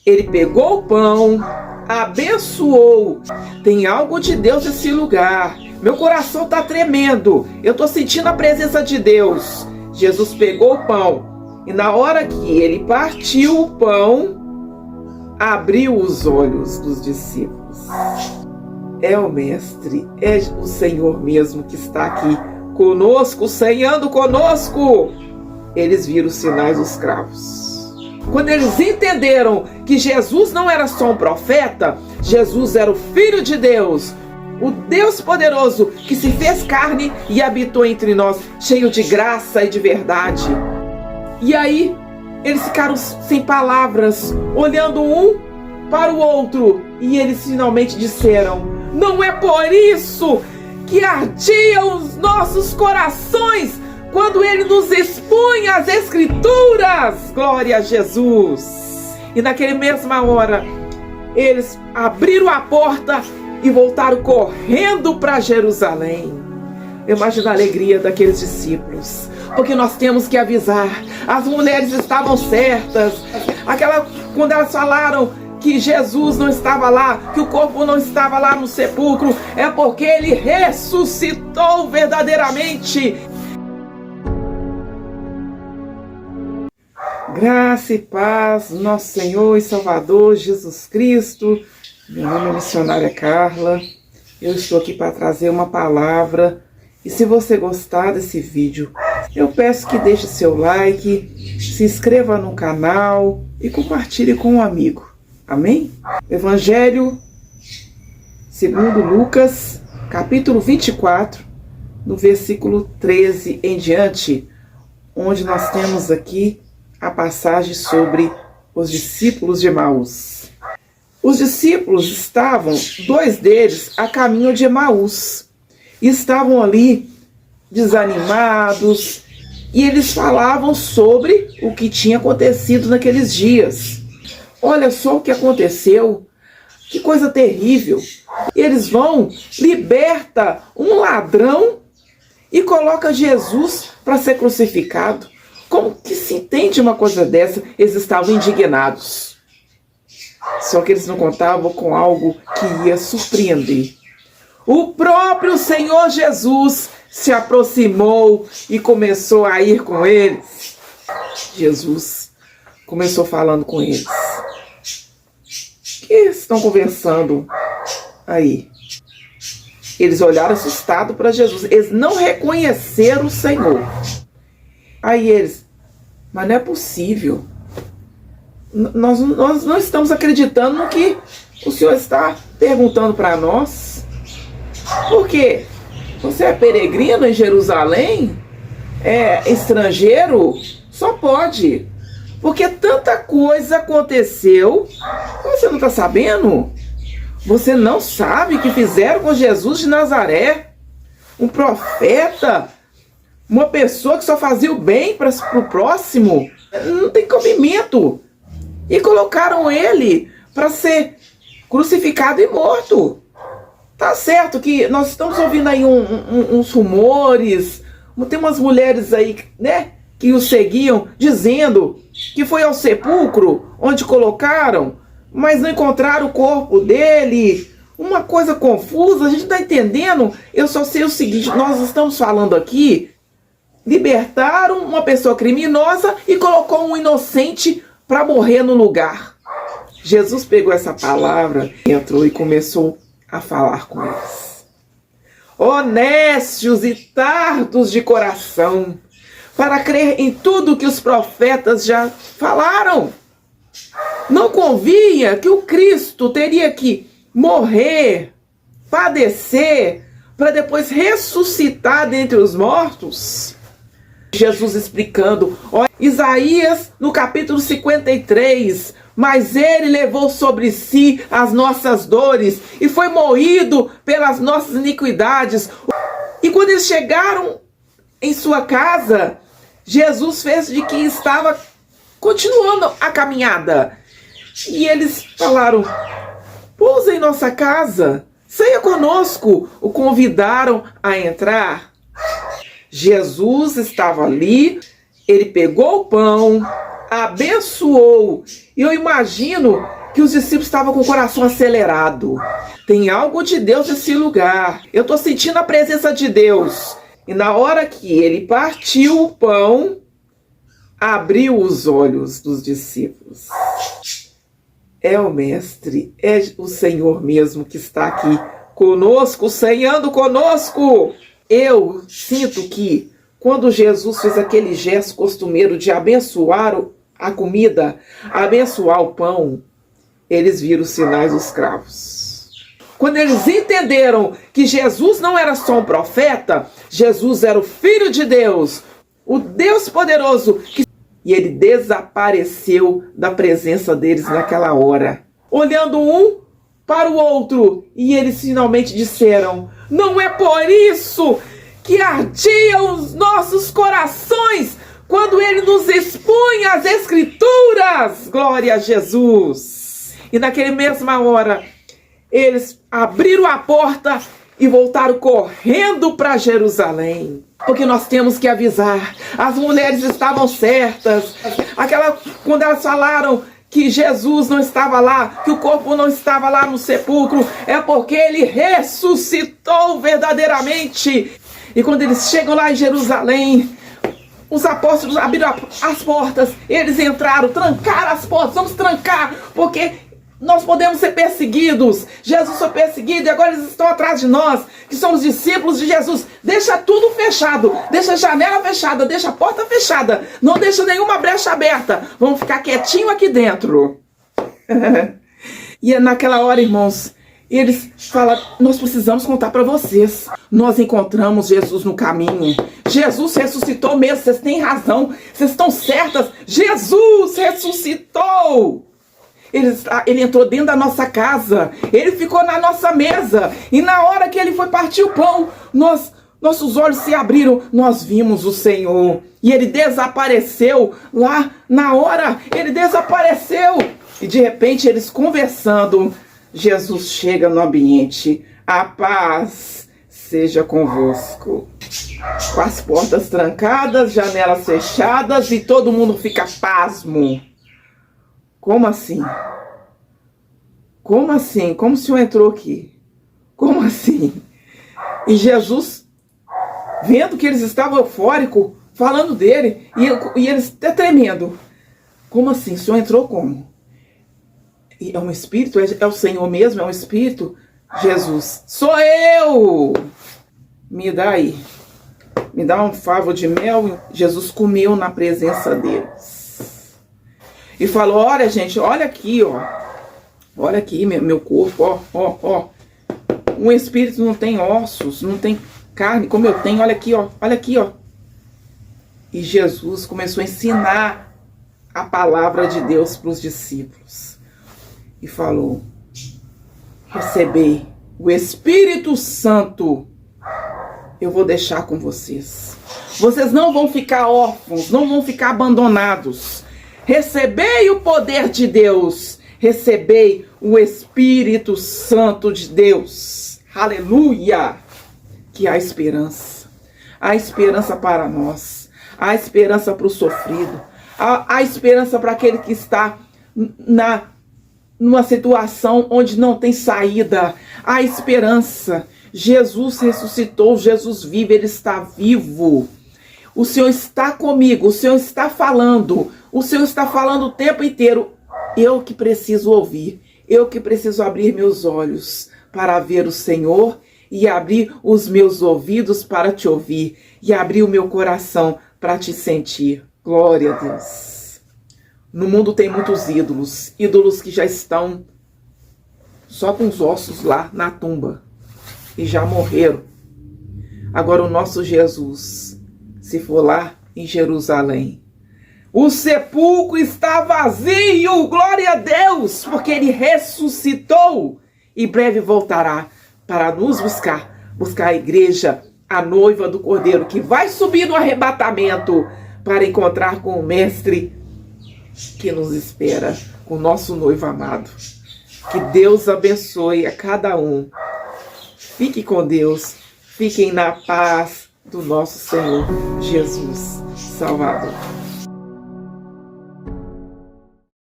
Ele pegou o pão, abençoou. Tem algo de Deus nesse lugar. Meu coração está tremendo. Eu estou sentindo a presença de Deus. Jesus pegou o pão e na hora que ele partiu o pão, abriu os olhos dos discípulos. É o Mestre, é o Senhor mesmo que está aqui conosco, ceando conosco. Eles viram os sinais dos cravos. Quando eles entenderam que Jesus não era só um profeta, Jesus era o Filho de Deus, o Deus poderoso que se fez carne e habitou entre nós, cheio de graça e de verdade. E aí, eles ficaram sem palavras, olhando um para o outro, e eles finalmente disseram: não é por isso que ardiam os nossos corações quando ele nos expunha as Escrituras. Glória a Jesus! E naquela mesma hora, eles abriram a porta e voltaram correndo para Jerusalém. Eu imagino a alegria daqueles discípulos, porque nós temos que avisar. As mulheres estavam certas. Quando elas falaram que Jesus não estava lá, que o corpo não estava lá no sepulcro, é porque ele ressuscitou verdadeiramente. Graça e paz, nosso Senhor e Salvador Jesus Cristo. Meu nome é missionária Carla. Eu estou aqui para trazer uma palavra. E se você gostar desse vídeo, eu peço que deixe seu like, se inscreva no canal e compartilhe com um amigo. Amém? Evangelho segundo Lucas, capítulo 24, no versículo 13 em diante, onde nós temos aqui a passagem sobre os discípulos de Emaús. Os discípulos estavam, dois deles, a caminho de Emaús. Estavam ali desanimados e eles falavam sobre o que tinha acontecido naqueles dias. Olha só o que aconteceu, que coisa terrível. Eles vão, liberta um ladrão e coloca Jesus para ser crucificado. Como que se entende uma coisa dessa? Eles estavam indignados. Só que eles não contavam com algo que ia surpreender. O próprio Senhor Jesus se aproximou e começou a ir com eles. Jesus começou falando com eles. O que estão conversando aí? Eles olharam assustados para Jesus. Eles não reconheceram o Senhor. Aí eles: mas não é possível. Nós não estamos acreditando no que o Senhor está perguntando para nós. Por quê? Você é peregrino em Jerusalém? É estrangeiro? Só pode. Porque tanta coisa aconteceu. Você não está sabendo? Você não sabe o que fizeram com Jesus de Nazaré? Um profeta? Uma pessoa que só fazia o bem para o próximo? Não tem cabimento. E colocaram ele para ser crucificado e morto. Tá certo que nós estamos ouvindo aí uns rumores. Tem umas mulheres aí, né, que o seguiam, dizendo que foi ao sepulcro onde colocaram, mas não encontraram o corpo dele. Uma coisa confusa, a gente não está entendendo. Eu só sei o seguinte: nós estamos falando aqui, libertaram uma pessoa criminosa e colocou um inocente para morrer no lugar. Jesus pegou essa palavra, entrou e começou a falar com eles. Honestos e tardos de coração, para crer em tudo que os profetas já falaram. Não convinha que o Cristo teria que morrer, padecer, para depois ressuscitar dentre os mortos? Jesus explicando, Isaías no capítulo 53, mas ele levou sobre si as nossas dores e foi moído pelas nossas iniquidades. E quando eles chegaram em sua casa, Jesus fez de que estava continuando a caminhada. E eles falaram: pousa em nossa casa, ceia conosco. O convidaram a entrar. Jesus estava ali, ele pegou o pão, abençoou. E eu imagino que os discípulos estavam com o coração acelerado. Tem algo de Deus nesse lugar. Eu estou sentindo a presença de Deus. E na hora que ele partiu o pão, abriu os olhos dos discípulos. É o Mestre, é o Senhor mesmo que está aqui conosco, ceando conosco. Eu sinto que quando Jesus fez aquele gesto costumeiro de abençoar a comida, abençoar o pão, eles viram os sinais dos cravos. Quando eles entenderam que Jesus não era só um profeta, Jesus era o Filho de Deus, o Deus poderoso, e ele desapareceu da presença deles naquela hora. Olhando um para o outro, e eles finalmente disseram: não é por isso que ardiam os nossos corações quando ele nos expunha as Escrituras. Glória a Jesus. E naquela mesma hora, eles abriram a porta e voltaram correndo para Jerusalém. Porque nós temos que avisar, as mulheres estavam certas. Quando elas falaram que Jesus não estava lá, que o corpo não estava lá no sepulcro, é porque ele ressuscitou verdadeiramente. E quando eles chegam lá em Jerusalém, os apóstolos abriram as portas, eles entraram, trancaram as portas. Vamos trancar, porque nós podemos ser perseguidos. Jesus foi perseguido e agora eles estão atrás de nós, que somos discípulos de Jesus. Deixa tudo fechado, deixa a janela fechada, deixa a porta fechada, não deixa nenhuma brecha aberta. Vamos ficar quietinho aqui dentro. E é naquela hora, irmãos, eles falam: nós precisamos contar para vocês. Nós encontramos Jesus no caminho. Jesus ressuscitou mesmo, vocês têm razão, vocês estão certas. Jesus ressuscitou. Ele entrou dentro da nossa casa, ele ficou na nossa mesa, e na hora que ele foi partir o pão, nossos olhos se abriram, nós vimos o Senhor, e ele desapareceu lá na hora, ele desapareceu, e de repente eles conversando, Jesus chega no ambiente: a paz seja convosco. Com as portas trancadas, janelas fechadas, e todo mundo fica pasmo. Como assim? Como assim? Como o Senhor entrou aqui? Como assim? E Jesus, vendo que eles estavam eufóricos, falando dele, e eles até tremendo. Como assim? O Senhor entrou como? E é um espírito? É o Senhor mesmo? É um espírito? Jesus: sou eu! Me dá aí. Me dá um favo de mel. Jesus comeu na presença deles. E falou: olha, gente, olha aqui, ó. Olha aqui, meu corpo, ó. Um espírito não tem ossos, não tem carne como eu tenho. Olha aqui, ó. Olha aqui, ó. E Jesus começou a ensinar a palavra de Deus para os discípulos. E falou: recebei o Espírito Santo. Eu vou deixar com vocês. Vocês não vão ficar órfãos, não vão ficar abandonados. Recebei o poder de Deus. Recebei o Espírito Santo de Deus. Aleluia! Que há esperança. Há esperança para nós. Há esperança para o sofrido. Há esperança para aquele que está numa situação onde não tem saída. Há esperança. Jesus ressuscitou. Jesus vive. Ele está vivo. O Senhor está comigo. O Senhor está falando. O Senhor está falando o tempo inteiro. Eu que preciso ouvir. Eu que preciso abrir meus olhos para ver o Senhor e abrir os meus ouvidos para te ouvir e abrir o meu coração para te sentir. Glória a Deus. No mundo tem muitos ídolos. Ídolos que já estão só com os ossos lá na tumba e já morreram. Agora o nosso Jesus, se for lá em Jerusalém, o sepulcro está vazio, glória a Deus, porque ele ressuscitou e breve voltará para nos buscar a igreja, a noiva do Cordeiro, que vai subir no arrebatamento para encontrar com o Mestre que nos espera, com o nosso noivo amado. Que Deus abençoe a cada um. Fique com Deus, fiquem na paz do nosso Senhor Jesus Salvador.